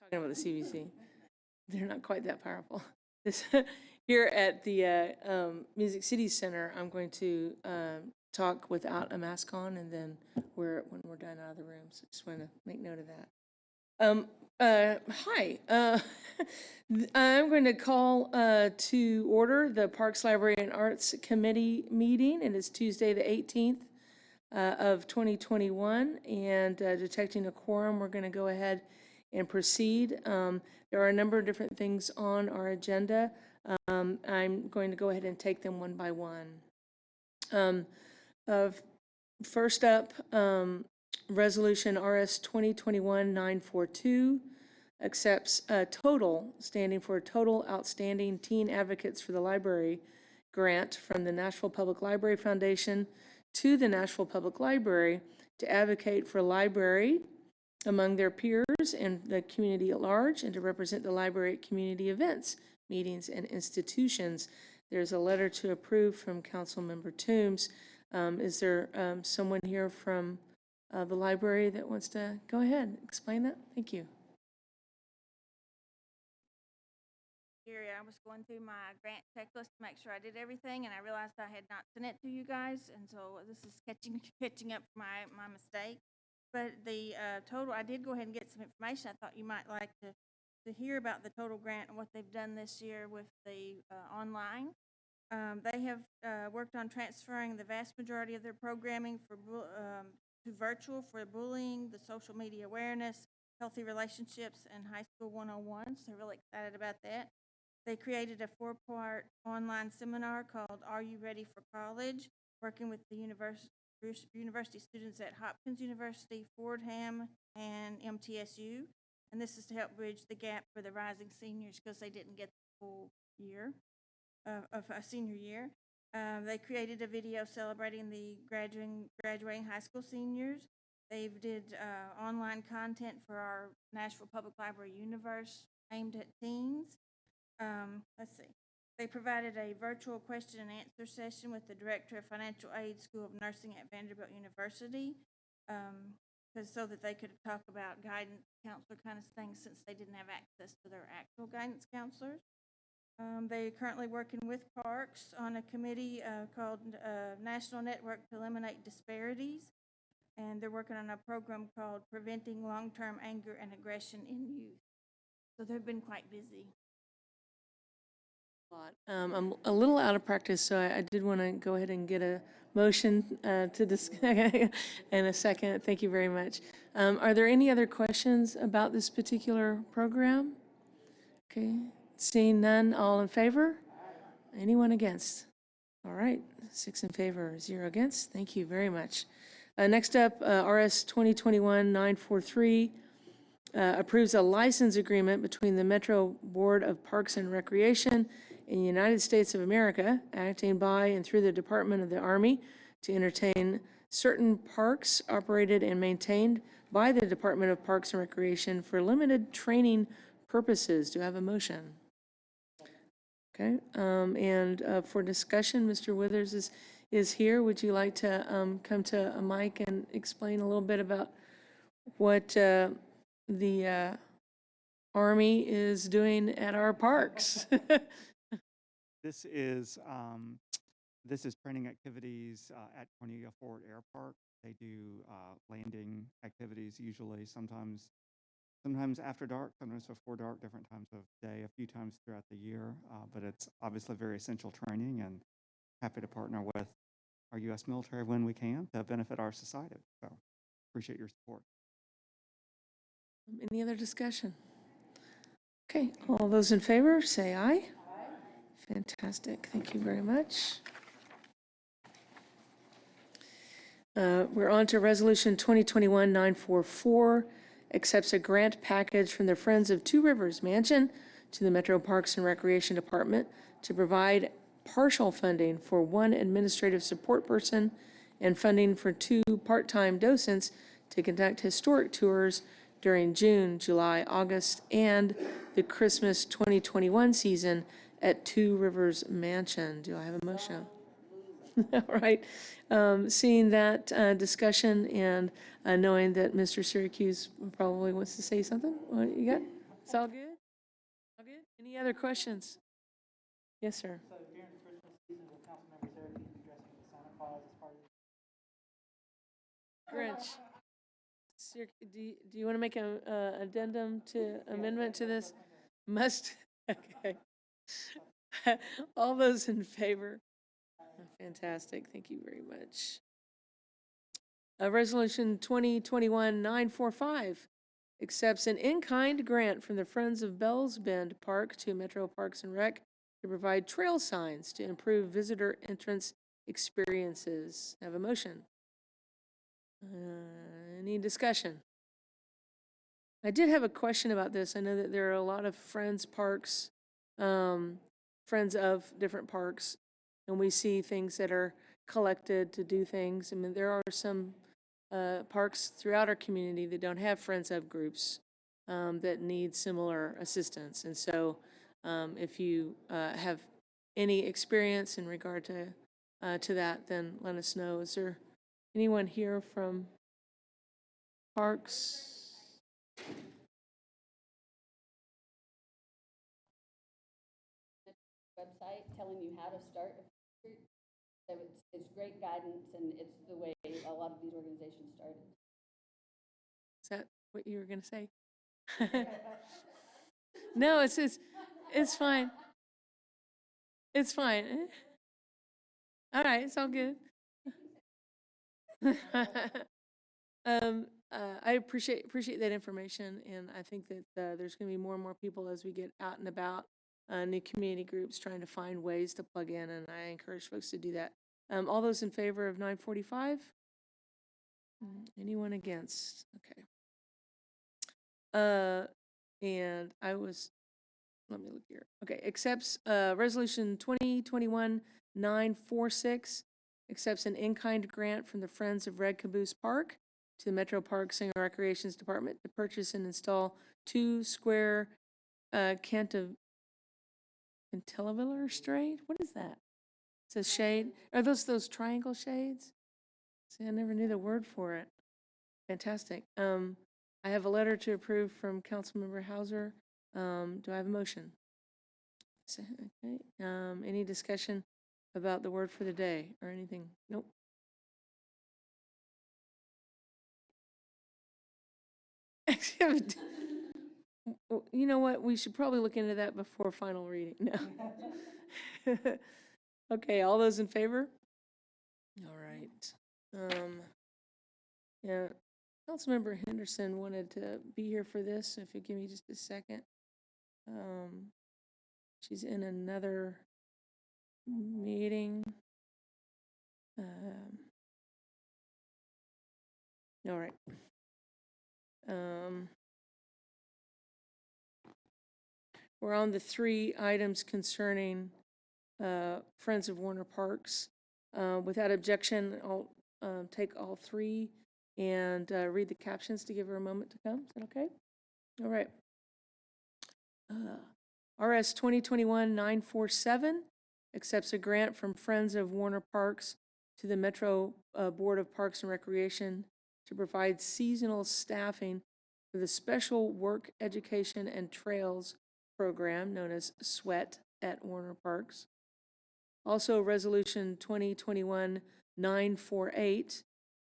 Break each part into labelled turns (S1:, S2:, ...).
S1: talking about the CVC. They're not quite that powerful. This here at the Music City Center, I'm going to talk without a mask on, and then when we're done out of the room. So just want to make note of that. Hi. I'm going to call to order the Parks, Library, and Arts Committee meeting. It is Tuesday, the 18th of 2021, and detecting a quorum, we're going to go ahead and proceed. There are a number of different things on our agenda. I'm going to go ahead and take them one by one. First up, Resolution RS 2021-942 accepts a total, standing for Total Outstanding Teen Advocates for the Library grant from the Nashville Public Library Foundation to the Nashville Public Library to advocate for library among their peers and the community at large, and to represent the library at community events, meetings, and institutions. There's a letter to approve from Councilmember Toombs. Is there someone here from the library that wants to go ahead and explain that? Thank you.
S2: I was going through my grant checklist to make sure I did everything, and I realized I had not sent it to you guys, and so this is catching up my mistake. But the total, I did go ahead and get some information. I thought you might like to hear about the total grant and what they've done this year with the online. They have worked on transferring the vast majority of their programming to virtual for bullying, the social media awareness, healthy relationships, and high school 101. So really excited about that. They created a 4-part online seminar called Are You Ready for College? Working with the university students at Hopkins University, Fordham, and MTSU. And this is to help bridge the gap for the rising seniors because they didn't get the full year of a senior year. They created a video celebrating the graduating high school seniors. They did online content for our Nashville Public Library Universe aimed at teens. Let's see. They provided a virtual question and answer session with the Director of Financial Aid School of Nursing at Vanderbilt University, so that they could talk about guidance counselor kind of things since they didn't have access to their actual guidance counselors. They're currently working with Parks on a committee called National Network to Eliminate Disparities, and they're working on a program called Preventing Long-Term Anger and Aggression in Youth. So they've been quite busy.
S1: I'm a little out of practice, so I did want to go ahead and get a motion to discuss and a second. Thank you very much. Are there any other questions about this particular program? Okay, seeing none, all in favor? Anyone against? All right, 6 in favor, 0 against. Thank you very much. Next up, RS 2021-943. Approves a license agreement between the Metro Board of Parks and Recreation in the United States of America, acting by and through the Department of the Army, to entertain certain parks operated and maintained by the Department of Parks and Recreation for limited training purposes. Do I have a motion? Okay, and for discussion, Mr. Withers is here. Would you like to come to a mic and explain a little bit about what the Army is doing at our parks?
S3: This is training activities at Cornelia Ford Air Park. They do landing activities usually, sometimes after dark, sometimes before dark, different times of day, a few times throughout the year. But it's obviously very essential training, and happy to partner with our U.S. military when we can to benefit our society. So appreciate your support.
S1: Any other discussion? Okay, all those in favor say aye. Fantastic, thank you very much. We're on to Resolution 2021-944, accepts a grant package from the Friends of Two Rivers Mansion to the Metro Parks and Recreation Department to provide partial funding for 1 administrative support person and funding for 2 part-time docents to conduct historic tours during June, July, August, and the Christmas 2021 season at Two Rivers Mansion. Do I have a motion? All right. Seeing that discussion and knowing that Mr. Syracuse probably wants to say something, what you got? It's all good? All good? Any other questions? Yes, sir.
S4: So during the Christmas season, will Councilmember Sarah be addressing the Santa Claus as part of the
S1: Grinch. Sir, do you want to make an addendum to amendment to this? Must, okay. All those in favor? Fantastic, thank you very much. Resolution 2021-945 accepts an in-kind grant from the Friends of Bells Bend Park to Metro Parks and Rec to provide trail signs to improve visitor entrance experiences. Have a motion? Any discussion? I did have a question about this. I know that there are a lot of friends parks, friends of different parks, and we see things that are collected to do things. I mean, there are some parks throughout our community that don't have friends of groups that need similar assistance. And so if you have any experience in regard to that, then let us know. Is there anyone here from parks?
S5: Website telling you how to start a group. So it's great guidance, and it's the way a lot of these organizations started.
S1: Is that what you were going to say? No, it's fine. It's fine. All right, it's all good. I appreciate that information, and I think that there's going to be more and more people as we get out and about, new community groups trying to find ways to plug in, and I encourage folks to do that. All those in favor of 945? Anyone against? Okay. And let me look here. Okay, accepts resolution 2021-946, accepts an in-kind grant from the Friends of Red Caboose Park to the Metro Parks and Recreations Department to purchase and install 2 square cantilever shade. What is that? It's a shade. Are those triangle shades? See, I never knew the word for it. Fantastic. I have a letter to approve from Councilmember Hauser. Do I have a motion? Okay. Any discussion about the word for the day or anything? Nope. You know what? We should probably look into that before final reading. No. Okay, all those in favor? All right. Yeah, Councilmember Henderson wanted to be here for this, so if you give me just a second. She's in another meeting. All right. We're on the 3 items concerning Friends of Warner Parks. Without objection, I'll take all 3 and read the captions to give her a moment to come. Is that okay? All right. RS 2021-947 accepts a grant from Friends of Warner Parks to the Metro Board of Parks and Recreation to provide seasonal staffing for the Special Work Education and Trails program known as SWEAT at Warner Parks. Also, Resolution 2021-948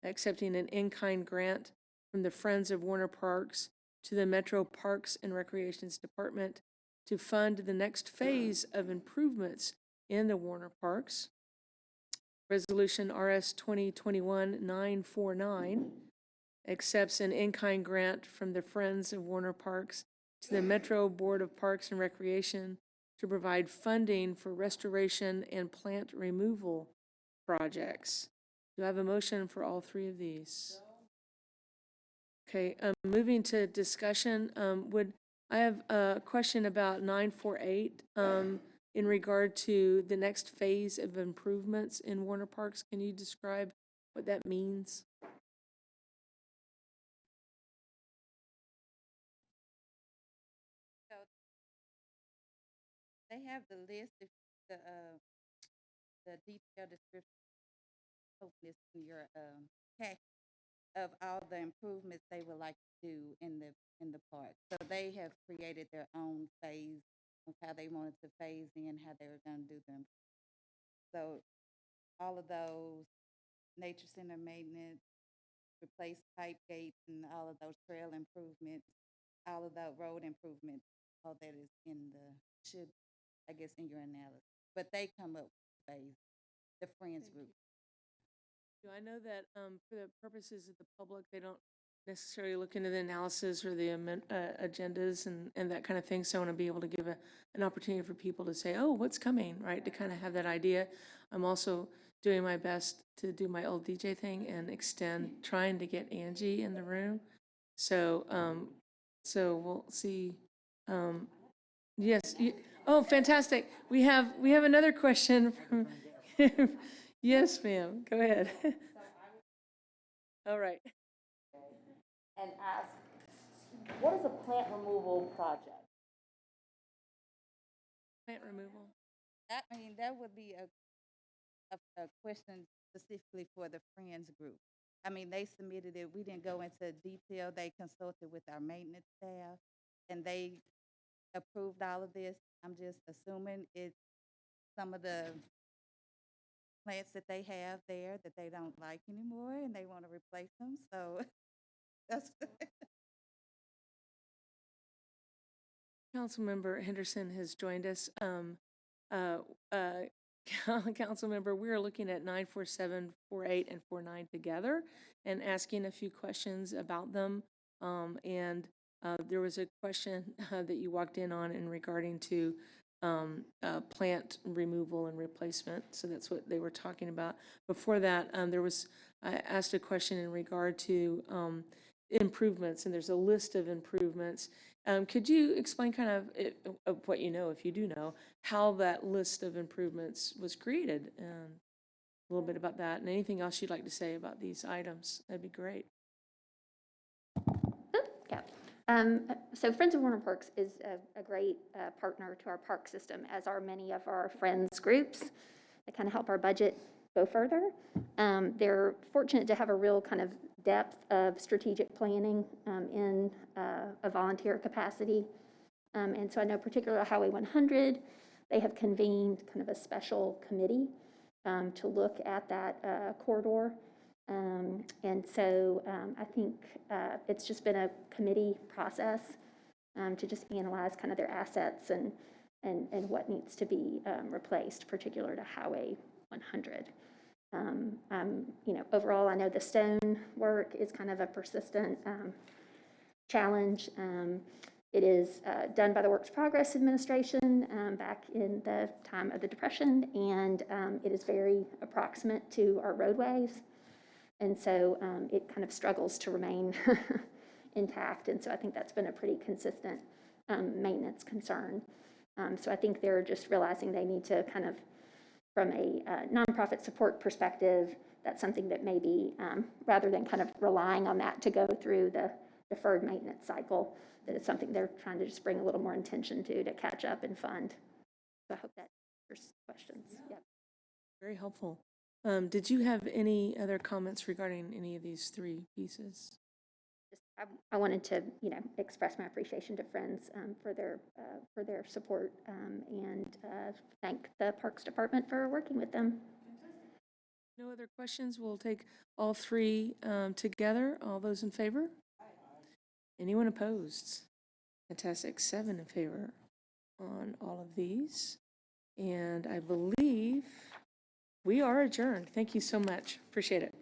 S1: accepting an in-kind grant from the Friends of Warner Parks to the Metro Parks and Recreations Department to fund the next phase of improvements in the Warner Parks. Resolution RS 2021-949 accepts an in-kind grant from the Friends of Warner Parks to the Metro Board of Parks and Recreation to provide funding for restoration and plant removal projects. Do I have a motion for all 3 of these? Okay, moving to discussion, I have a question about 948 in regard to the next phase of improvements in Warner Parks. Can you describe what that means?
S6: So they have the list of the detailed description. Hopefully it's in your packet. of all the improvements they would like to do in the park. So they have created their own phase of how they wanted to phase in, how they were going to do them. So all of those nature center maintenance, replace pipe gates, and all of those trail improvements, all of the road improvements, all that is in should, I guess, in your analysis. But they come up with phase, the Friends group.
S1: I know that for the purposes of the public, they don't necessarily look into the analysis or the agendas and that kind of thing. So I want to be able to give an opportunity for people to say, oh, what's coming, right? To kind of have that idea. I'm also doing my best to do my old DJ thing and trying to get Angie in the room. So, so we'll see. Yes. Oh, fantastic. We have another question from. Yes, ma'am. Go ahead. All right.
S5: And ask, what is a plant removal project?
S1: Plant removal.
S6: I mean, that would be a question specifically for the Friends group. I mean, they submitted it. We didn't go into detail. They consulted with our maintenance staff, and they approved all of this. I'm just assuming it's some of the plants that they have there that they don't like anymore, and they want to replace them. So that's
S1: Councilmember Henderson has joined us. Uh, uh, Councilmember, we are looking at 947, 48, and 49 together and asking a few questions about them. There was a question that you walked in on in regarding to plant removal and replacement. So that's what they were talking about. Before that, I asked a question in regard to improvements, and there's a list of improvements. Could you explain kind of what you know, if you do know, how that list of improvements was created? And a little bit about that, and anything else you'd like to say about these items, that'd be great.
S7: Yeah. So Friends of Warner Parks is a great partner to our park system, as are many of our friends groups that kind of help our budget go further. They're fortunate to have a real kind of depth of strategic planning in a volunteer capacity. And so I know particularly Highway 100, they have convened kind of a special committee to look at that corridor. And so I think it's just been a committee process to just analyze kind of their assets and what needs to be replaced, particular to Highway 100. Overall, I know the stone work is kind of a persistent challenge. It is done by the Works Progress Administration back in the time of the Depression, and it is very approximate to our roadways. And so it kind of struggles to remain intact. And so I think that's been a pretty consistent maintenance concern. So I think they're just realizing they need to kind of, from a nonprofit support perspective, that's something that maybe, rather than kind of relying on that to go through the deferred maintenance cycle, that it's something they're trying to just bring a little more attention to catch up and fund. So I hope that answers questions. Yeah.
S1: Very helpful. Did you have any other comments regarding any of these three pieces?
S7: I wanted to, express my appreciation to Friends for their support and thank the Parks Department for working with them.
S1: No other questions? We'll take all three together. All those in favor? Anyone opposed? Fantastic. 7 in favor on all of these. And I believe we are adjourned. Thank you so much. Appreciate it.